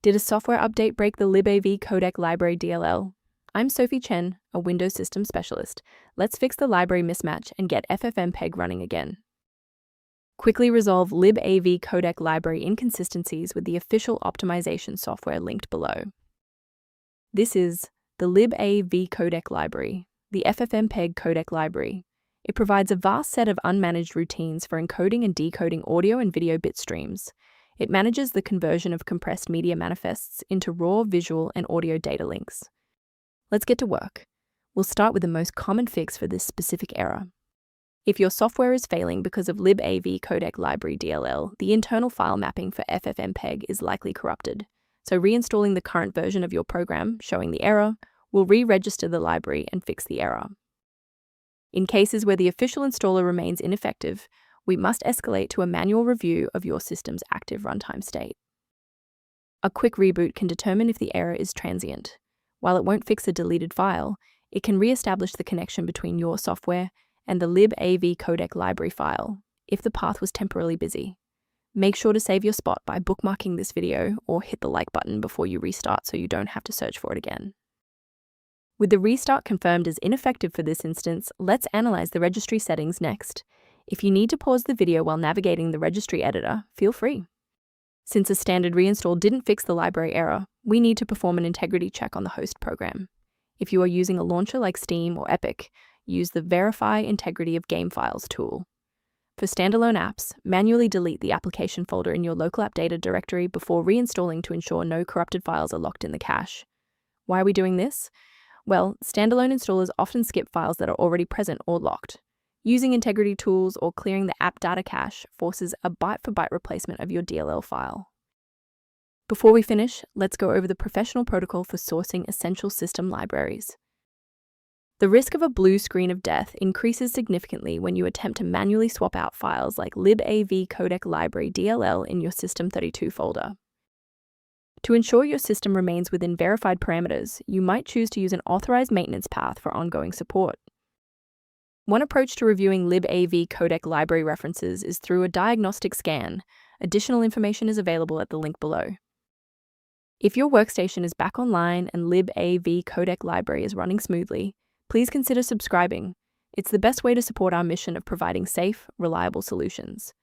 Did a software update break the Libavcodec Codec Library DLL? I'm Sophie Chen, a Windows System Specialist. Let's fix the library mismatch and get FFmpeg running again. Quickly resolve Libavcodec Codec Library inconsistencies with the official optimization software linked below. This is the Libavcodec Codec Library, the FFmpeg Codec Library. It provides a vast set of unmanaged routines for encoding and decoding audio and video bit streams. It manages the conversion of compressed media manifests into raw visual and audio data links. Let's get to work. We'll start with the most common fix for this specific error. If your software is failing because of Libavcodec Codec Library DLL, the internal file mapping for FFmpeg is likely corrupted. So reinstalling the current version of your program showing the error will re-register the library and fix the error. In cases where the official installer remains ineffective, we must escalate to a manual review of your system's active runtime state. A quick reboot can determine if the error is transient. While it won't fix a deleted file, it can re-establish the connection between your software and the Libavcodec Codec Library file if the path was temporarily busy. Make sure to save your spot by bookmarking this video or hit the like button before you restart so you don't have to search for it again. With the restart confirmed as ineffective for this instance, let's analyze the registry settings next. If you need to pause the video while navigating the registry editor, feel free. Since a standard reinstall didn't fix the library error, we need to perform an integrity check on the host program. If you are using a launcher like Steam or Epic, use the Verify Integrity of Game Files tool. For standalone apps, manually delete the application folder in your local app data directory before reinstalling to ensure no corrupted files are locked in the cache. Why are we doing this? Well, standalone installers often skip files that are already present or locked. Using integrity tools or clearing the app data cache forces a byte-for-byte replacement of your DLL file. Before we finish, let's go over the professional protocol for sourcing essential system libraries. The risk of a blue screen of death increases significantly when you attempt to manually swap out files like Libavcodec Codec Library DLL in your System32 folder. To ensure your system remains within verified parameters, you might choose to use an authorized maintenance path for ongoing support. One approach to reviewing Libavcodec Codec Library references is through a diagnostic scan. Additional information is available at the link below. If your workstation is back online and Libavcodec Codec Library is running smoothly, please consider subscribing. It's the best way to support our mission of providing safe, reliable solutions.